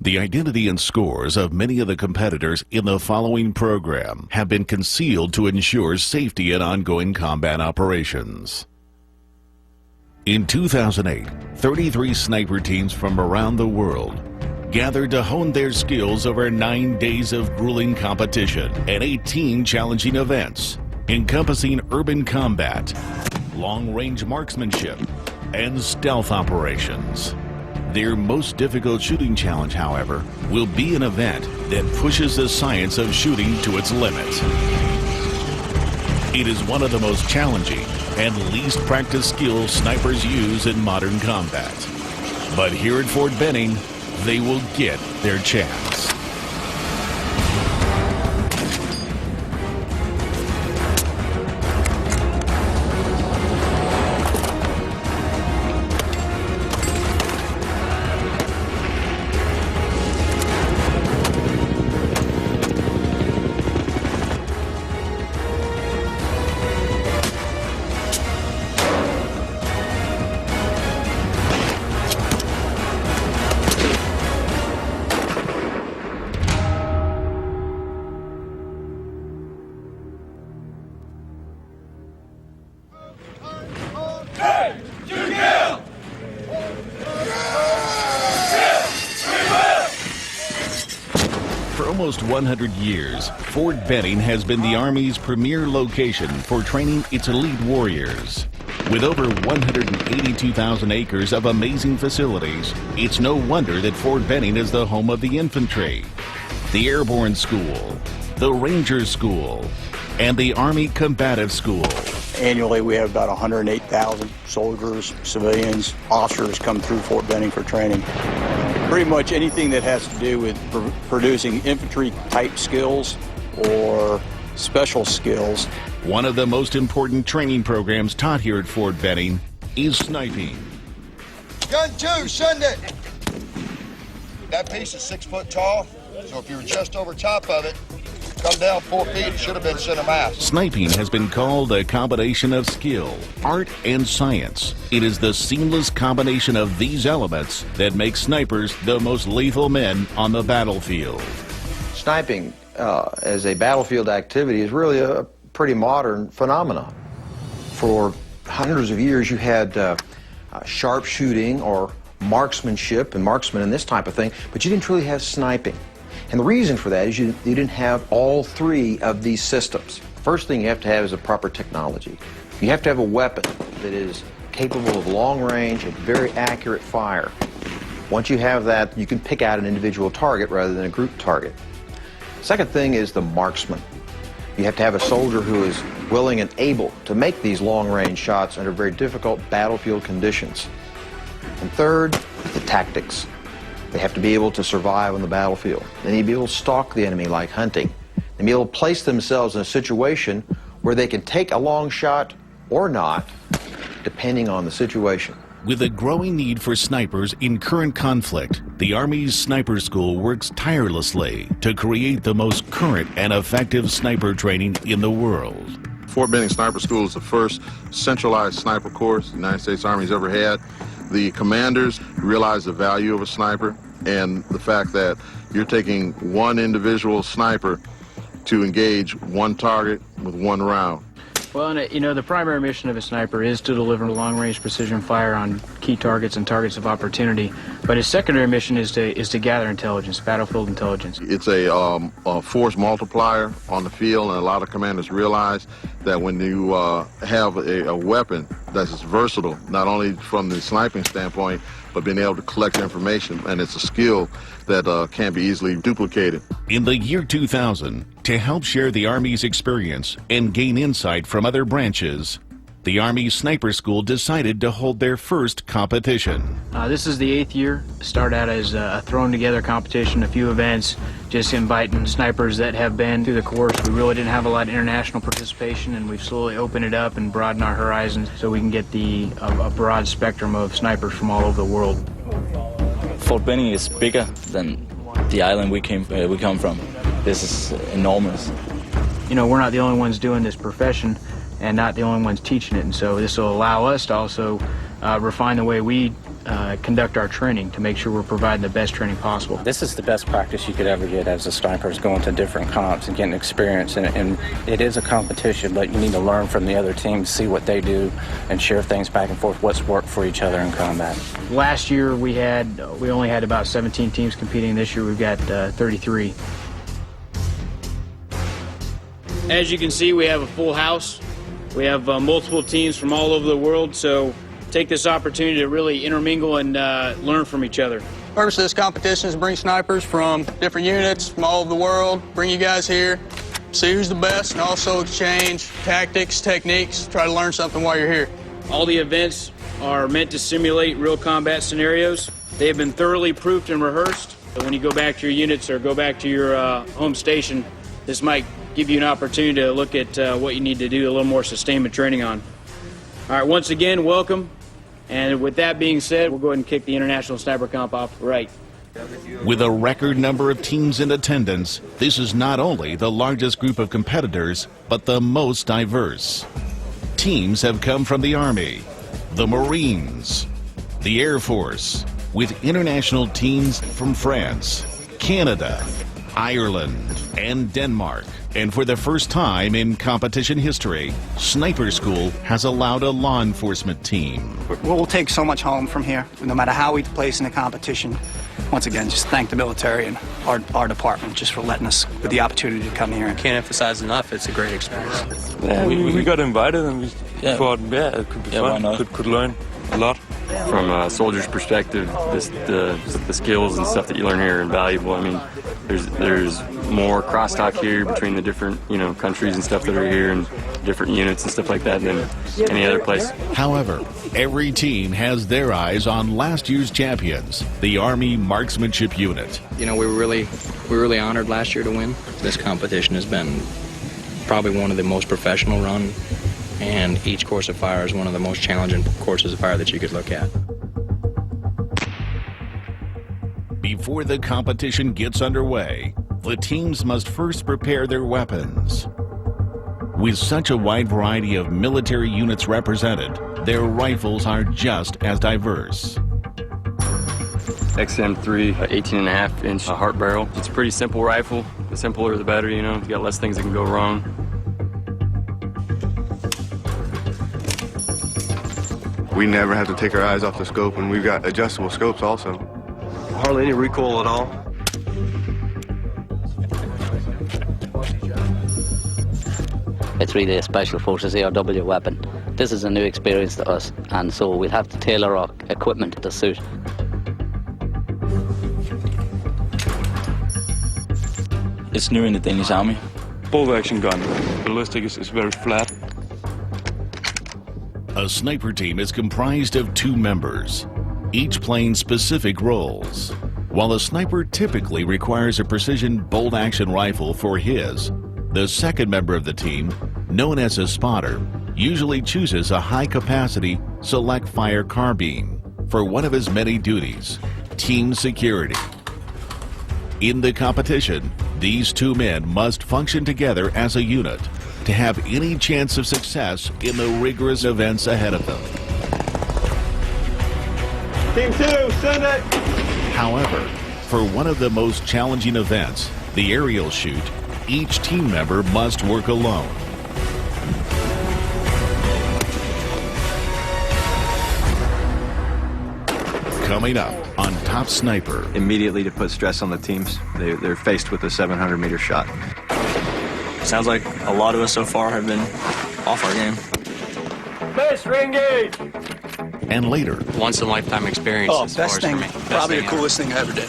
The identity and scores of many of the competitors in the following program have been concealed to ensure safety in ongoing combat operations. In 2008, 33 sniper teams from around the world gathered to hone their skills over 9 days of grueling competition and 18 challenging events, encompassing urban combat, long-range marksmanship, and stealth operations. Their most difficult shooting challenge, however, will be an event that pushes the science of shooting to its limits. It is one of the most challenging and least practiced skills snipers use in modern combat. But here at Fort Benning, they will get their chance. For almost 100 years, Fort Benning has been the Army's premier location for training its elite warriors. With over 182,000 acres of amazing facilities, it's no wonder that Fort Benning is the home of the infantry, the Airborne School, the Ranger School, and the Army Combative School. Annually, we have about 108,000 soldiers, civilians, officers come through Fort Benning for training. Pretty much anything that has to do with producing infantry-type skills or special skills. One of the most important training programs taught here at Fort Benning is sniping. Gun 2, send it! That piece is 6 foot tall, so if you were just over top of it, come down 4 feet, it should have been center mass. Sniping has been called a combination of skill, art, and science. It is the seamless combination of these elements that makes snipers the most lethal men on the battlefield. Sniping as a battlefield activity is really a pretty modern phenomenon. For hundreds of years, you had sharpshooting or marksmanship and marksmen and this type of thing, but you didn't really have sniping. And the reason for that is you didn't have all three of these systems. First thing you have to have is a proper technology. You have to have a weapon that is capable of long range and very accurate fire. Once you have that, you can pick out an individual target rather than a group target. Second thing is the marksman. You have to have a soldier who is willing and able to make these long range shots under very difficult battlefield conditions. And third, the tactics. They have to be able to survive on the battlefield. They need to be able to stalk the enemy like hunting. They be able to place themselves in a situation where they can take a long shot or not, depending on the situation. With a growing need for snipers in current conflict, the Army's Sniper School works tirelessly to create the most current and effective sniper training in the world. Fort Benning Sniper School is the first centralized sniper course the United States Army's ever had. The commanders realize the value of a sniper and the fact that you're taking one individual sniper to engage one target with one round. Well, the primary mission of a sniper is to deliver long-range precision fire on key targets and targets of opportunity. But his secondary mission is to gather intelligence, battlefield intelligence. It's a force multiplier on the field, and a lot of commanders realize that when you have a weapon that's versatile, not only from the sniping standpoint, but being able to collect information, and it's a skill that can't be easily duplicated. In the year 2000, to help share the Army's experience and gain insight from other branches, the Army Sniper School decided to hold their first competition. This is the 8th year. Started out as a thrown together competition, a few events, just inviting snipers that have been through the course. We really didn't have a lot of international participation, and we've slowly opened it up and broadened our horizons so we can get a broad spectrum of snipers from all over the world. Fort Benning is bigger than the island we come from. This is enormous. We're not the only ones doing this profession and not the only ones teaching it, and so this will allow us to also refine the way we conduct our training to make sure we're providing the best training possible. This is the best practice you could ever get as a sniper, is going to different comps and getting experience. And it is a competition, but you need to learn from the other teams, see what they do, and share things back and forth, what's worked for each other in combat. Last year we only had about 17 teams competing. This year we've got 33. As you can see, we have a full house. We have multiple teams from all over the world, so take this opportunity to really intermingle and learn from each other. The purpose of this competition is to bring snipers from different units from all over the world, bring you guys here, see who's the best, and also exchange tactics, techniques, try to learn something while you're here. All the events are meant to simulate real combat scenarios. They have been thoroughly proofed and rehearsed. So when you go back to your units or go back to your home station, this might give you an opportunity to look at what you need to do a little more sustainment training on. All right, once again, welcome. And with that being said, we'll go ahead and kick the International Sniper Comp off right. With a record number of teams in attendance, this is not only the largest group of competitors, but the most diverse. Teams have come from the Army, the Marines, the Air Force, with international teams from France, Canada, Ireland, and Denmark. And for the first time in competition history, Sniper School has allowed a law enforcement team. We'll take so much home from here, no matter how we place in the competition. Once again, just thank the military and our department just for letting us with the opportunity to come here. Can't emphasize enough, it's a great experience. Yeah, we got invited and we thought, it could be fun, could learn a lot. From a soldier's perspective, the skills and stuff that you learn here are invaluable. I mean, there's more crosstalk here between the different, countries and stuff that are here and different units and stuff like that than any other place. However, every team has their eyes on last year's champions, the Army Marksmanship Unit. We were really honored last year to win. This competition has been probably one of the most professional run, and each course of fire is one of the most challenging courses of fire that you could look at. Before the competition gets underway, the teams must first prepare their weapons. With such a wide variety of military units represented, their rifles are just as diverse. XM3, 18.5-inch heart barrel. It's a pretty simple rifle. The simpler the better, you got less things that can go wrong. We never have to take our eyes off the scope, and we've got adjustable scopes also. Hardly any recoil at all. It's really a Special Forces ARW weapon. This is a new experience to us, and so we'll have to tailor our equipment to suit. It's new in the Danish Army. Bolt action gun. The ballistic is very flat. A sniper team is comprised of 2 members, each playing specific roles. While a sniper typically requires a precision bolt-action rifle for his, the second member of the team, known as a spotter, usually chooses a high-capacity select-fire carbine for one of his many duties, team security. In the competition, these 2 men must function together as a unit to have any chance of success in the rigorous events ahead of them. Team 2, send it! However, for one of the most challenging events, the aerial shoot, each team member must work alone. Coming up on Top Sniper. Immediately to put stress on the teams, they're faced with a 700-meter shot. Sounds like a lot of us so far have been off our game. Base, re-engage! And later. Once-in-a-lifetime experience as far best as thing, for me. probably the coolest thing I ever did.